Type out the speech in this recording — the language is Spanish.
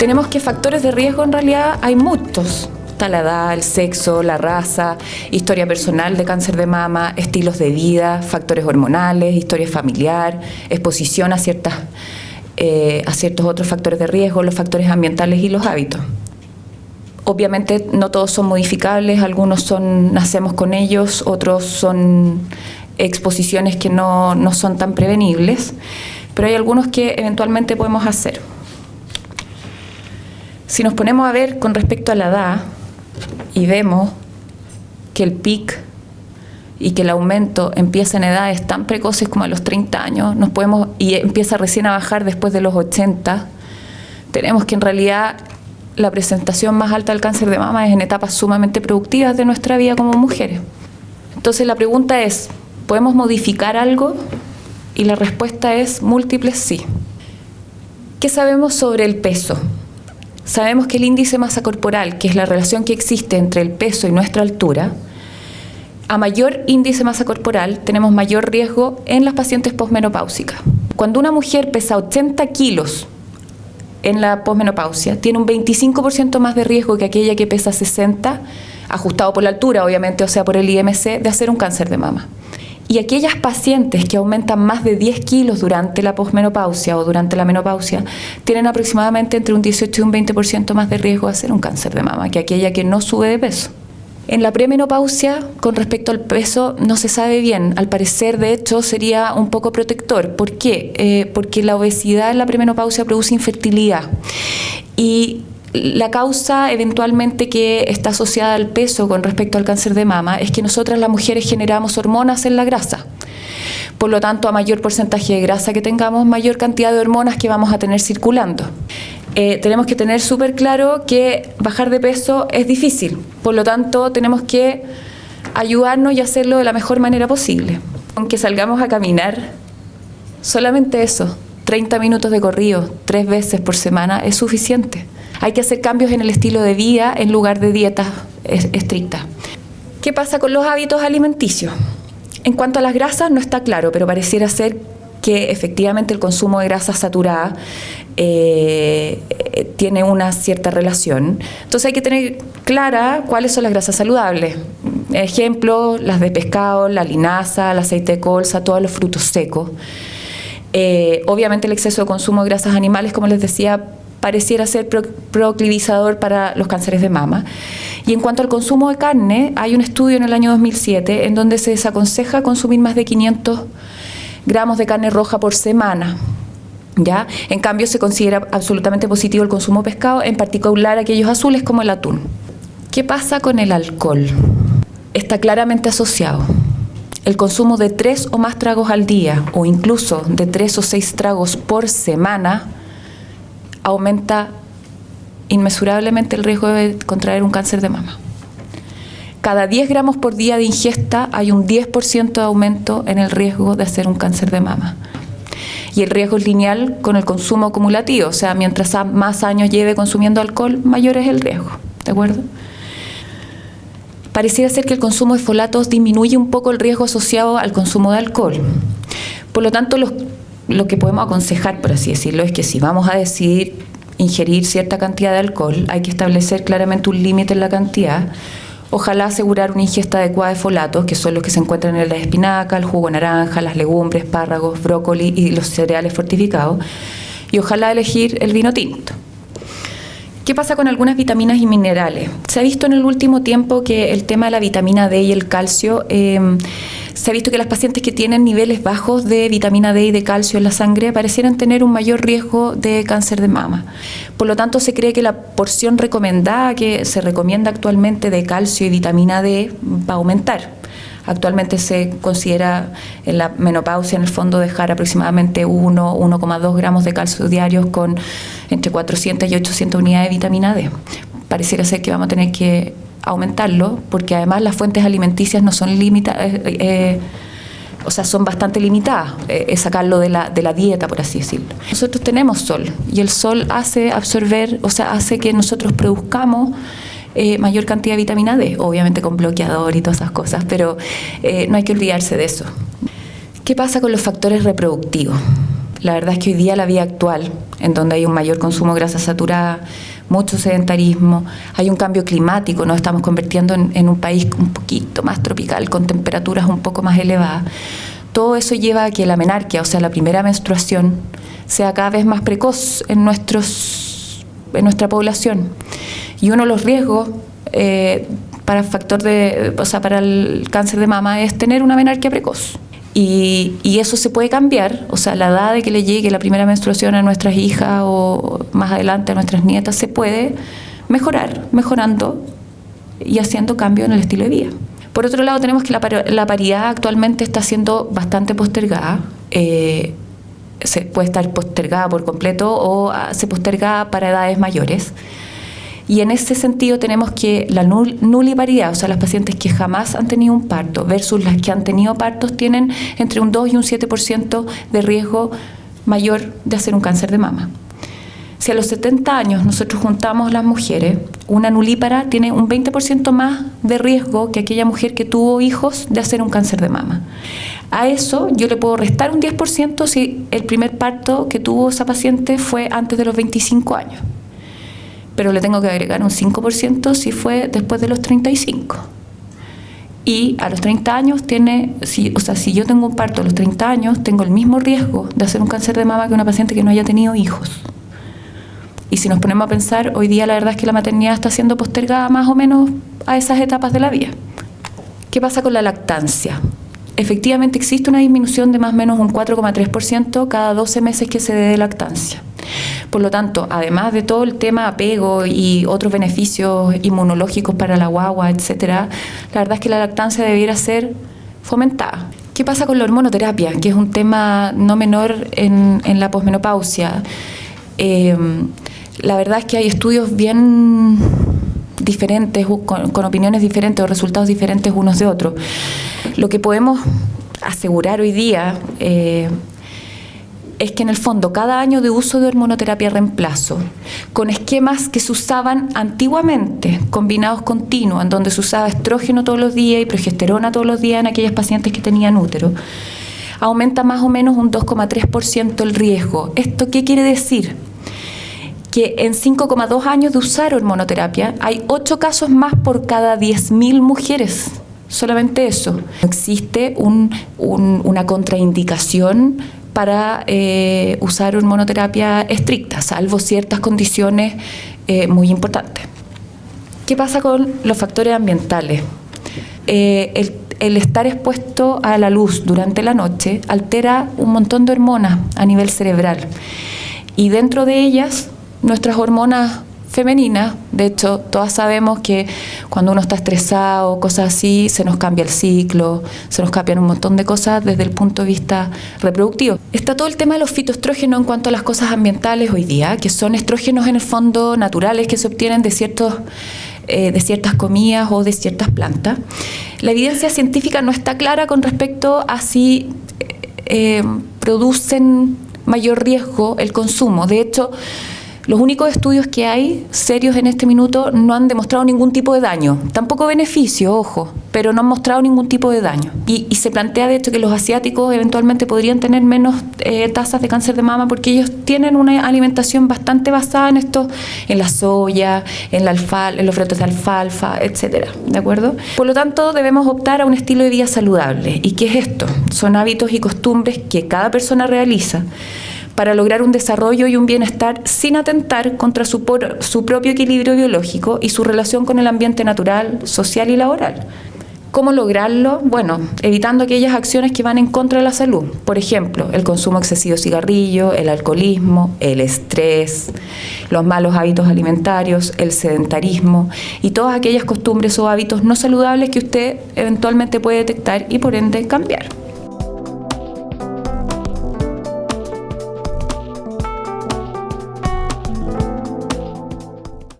Tenemos que factores de riesgo en realidad hay muchos. Está la edad, el sexo, la raza, historia personal de cáncer de mama, estilos de vida, factores hormonales, historia familiar, exposición a ciertos otros factores de riesgo, los factores ambientales y los hábitos. Obviamente no todos son modificables, algunos nacemos con ellos, otros son exposiciones que no son tan prevenibles, pero hay algunos que eventualmente podemos hacer. Si nos ponemos a ver con respecto a la edad y vemos que el pic y que el aumento empieza en edades tan precoces como a los 30 años, y empieza recién a bajar después de los 80, tenemos que en realidad la presentación más alta del cáncer de mama es en etapas sumamente productivas de nuestra vida como mujeres. Entonces la pregunta es, ¿podemos modificar algo? Y la respuesta es múltiples sí. ¿Qué sabemos sobre el peso? Sabemos que el índice masa corporal, que es la relación que existe entre el peso y nuestra altura, a mayor índice masa corporal tenemos mayor riesgo en las pacientes posmenopáusicas. Cuando una mujer pesa 80 kilos en la posmenopausia, tiene un 25% más de riesgo que aquella que pesa 60, ajustado por la altura, obviamente, o sea, por el IMC, de hacer un cáncer de mama. Y aquellas pacientes que aumentan más de 10 kilos durante la posmenopausia o durante la menopausia tienen aproximadamente entre un 18 y un 20% más de riesgo de hacer un cáncer de mama que aquella que no sube de peso. En la premenopausia, con respecto al peso, no se sabe bien. Al parecer, de hecho, sería un poco protector. ¿Por qué? Porque la obesidad en la premenopausia produce infertilidad. Y la causa eventualmente que está asociada al peso con respecto al cáncer de mama es que nosotras las mujeres generamos hormonas en la grasa. Por lo tanto, a mayor porcentaje de grasa que tengamos, mayor cantidad de hormonas que vamos a tener circulando. Tenemos que tener súper claro que bajar de peso es difícil. Por lo tanto, tenemos que ayudarnos y hacerlo de la mejor manera posible. Aunque salgamos a caminar, solamente eso, 30 minutos de corrido, 3 veces por semana, es suficiente. Hay que hacer cambios en el estilo de vida en lugar de dietas estrictas. ¿Qué pasa con los hábitos alimenticios? En cuanto a las grasas no está claro, pero pareciera ser que efectivamente el consumo de grasa saturada tiene una cierta relación. Entonces hay que tener clara cuáles son las grasas saludables. Ejemplo, las de pescado, la linaza, el aceite de colza, todos los frutos secos. Obviamente el exceso de consumo de grasas animales, como les decía, pareciera ser proclivizador para los cánceres de mama. Y en cuanto al consumo de carne, hay un estudio en el año 2007 en donde se desaconseja consumir más de 500 gramos de carne roja por semana. ¿Ya? En cambio, se considera absolutamente positivo el consumo de pescado, en particular aquellos azules como el atún. ¿Qué pasa con el alcohol? Está claramente asociado. El consumo de 3 o más tragos al día, o incluso de 3 o 6 tragos por semana, aumenta inmesurablemente el riesgo de contraer un cáncer de mama. Cada 10 gramos por día de ingesta hay un 10% de aumento en el riesgo de hacer un cáncer de mama. Y el riesgo es lineal con el consumo acumulativo, o sea, mientras más años lleve consumiendo alcohol, mayor es el riesgo, ¿de acuerdo? Pareciera ser que el consumo de folatos disminuye un poco el riesgo asociado al consumo de alcohol. Por lo tanto, lo que podemos aconsejar, por así decirlo, es que si vamos a decidir ingerir cierta cantidad de alcohol, hay que establecer claramente un límite en la cantidad. Ojalá asegurar una ingesta adecuada de folatos, que son los que se encuentran en la espinaca, el jugo de naranja, las legumbres, espárragos, brócoli y los cereales fortificados. Y ojalá elegir el vino tinto. ¿Qué pasa con algunas vitaminas y minerales? Se ha visto en el último tiempo que el tema de la vitamina D y el calcio, se ha visto que las pacientes que tienen niveles bajos de vitamina D y de calcio en la sangre parecieran tener un mayor riesgo de cáncer de mama. Por lo tanto, se cree que la porción recomendada que se recomienda actualmente de calcio y vitamina D va a aumentar. Actualmente se considera en la menopausia, en el fondo, dejar aproximadamente 1,2 gramos de calcio diarios con entre 400 y 800 unidades de vitamina D. Pareciera ser que vamos a tener que aumentarlo, porque además las fuentes alimenticias no son limitadas, o sea, son bastante limitadas, es sacarlo de la dieta, por así decirlo. Nosotros tenemos sol, y el sol hace absorber, o sea, hace que nosotros produzcamos mayor cantidad de vitamina D, obviamente con bloqueador y todas esas cosas, pero no hay que olvidarse de eso. ¿Qué pasa con los factores reproductivos? La verdad es que hoy día la vida actual, en donde hay un mayor consumo de grasa saturada, mucho sedentarismo, hay un cambio climático, nos estamos convirtiendo en un país un poquito más tropical, con temperaturas un poco más elevadas. Todo eso lleva a que la menarquia, o sea, la primera menstruación, sea cada vez más precoz en nuestra población. Y uno de los riesgos para el cáncer de mama es tener una menarquia precoz. Y eso se puede cambiar, o sea, la edad de que le llegue la primera menstruación a nuestras hijas o más adelante a nuestras nietas se puede mejorar, mejorando y haciendo cambio en el estilo de vida. Por otro lado, tenemos que la paridad actualmente está siendo bastante postergada. Se puede estar postergada por completo o se posterga para edades mayores. Y en ese sentido tenemos que la nuliparidad, o sea, las pacientes que jamás han tenido un parto versus las que han tenido partos tienen entre un 2 y un 7% de riesgo mayor de hacer un cáncer de mama. Si a los 70 años nosotros juntamos las mujeres, una nulípara tiene un 20% más de riesgo que aquella mujer que tuvo hijos de hacer un cáncer de mama. A eso yo le puedo restar un 10% si el primer parto que tuvo esa paciente fue antes de los 25 años. Pero le tengo que agregar un 5% si fue después de los 35. Y a los 30 años si yo tengo un parto a los 30 años, tengo el mismo riesgo de hacer un cáncer de mama que una paciente que no haya tenido hijos. Y si nos ponemos a pensar, hoy día la verdad es que la maternidad está siendo postergada más o menos a esas etapas de la vida. ¿Qué pasa con la lactancia? Efectivamente existe una disminución de más o menos un 4,3% cada 12 meses que se dé de lactancia. Por lo tanto, además de todo el tema apego y otros beneficios inmunológicos para la guagua, etcétera, la verdad es que la lactancia debiera ser fomentada. ¿Qué pasa con la hormonoterapia? Que es un tema no menor en la posmenopausia. La verdad es que hay estudios bien diferentes, con opiniones diferentes o resultados diferentes unos de otros. Lo que podemos asegurar hoy día es que en el fondo cada año de uso de hormonoterapia reemplazo, con esquemas que se usaban antiguamente, combinados continuos, en donde se usaba estrógeno todos los días y progesterona todos los días en aquellas pacientes que tenían útero, aumenta más o menos un 2,3% el riesgo. ¿Esto qué quiere decir? Que en 5,2 años de usar hormonoterapia hay 8 casos más por cada 10.000 mujeres. Solamente eso. No existe una contraindicación para usar hormonoterapia estricta, salvo ciertas condiciones muy importantes. ¿Qué pasa con los factores ambientales? El estar expuesto a la luz durante la noche altera un montón de hormonas a nivel cerebral. Y dentro de ellas, nuestras hormonas femeninas, de hecho, todas sabemos que cuando uno está estresado, cosas así, se nos cambia el ciclo, se nos cambian un montón de cosas desde el punto de vista reproductivo. Está todo el tema de los fitoestrógenos en cuanto a las cosas ambientales hoy día, que son estrógenos en el fondo naturales que se obtienen de ciertas comidas o de ciertas plantas. La evidencia científica no está clara con respecto a si producen mayor riesgo el consumo. De hecho, los únicos estudios que hay serios en este minuto no han demostrado ningún tipo de daño, tampoco beneficio, ojo, pero no han mostrado ningún tipo de daño. Y se plantea de hecho que los asiáticos eventualmente podrían tener menos tasas de cáncer de mama porque ellos tienen una alimentación bastante basada en la soya, en los frutos de alfalfa, etcétera, ¿de acuerdo? Por lo tanto, debemos optar a un estilo de vida saludable. ¿Y qué es esto? Son hábitos y costumbres que cada persona realiza para lograr un desarrollo y un bienestar sin atentar contra su propio equilibrio biológico y su relación con el ambiente natural, social y laboral. ¿Cómo lograrlo? Bueno, evitando aquellas acciones que van en contra de la salud. Por ejemplo, el consumo excesivo de cigarrillo, el alcoholismo, el estrés, los malos hábitos alimentarios, el sedentarismo y todas aquellas costumbres o hábitos no saludables que usted eventualmente puede detectar y por ende cambiar.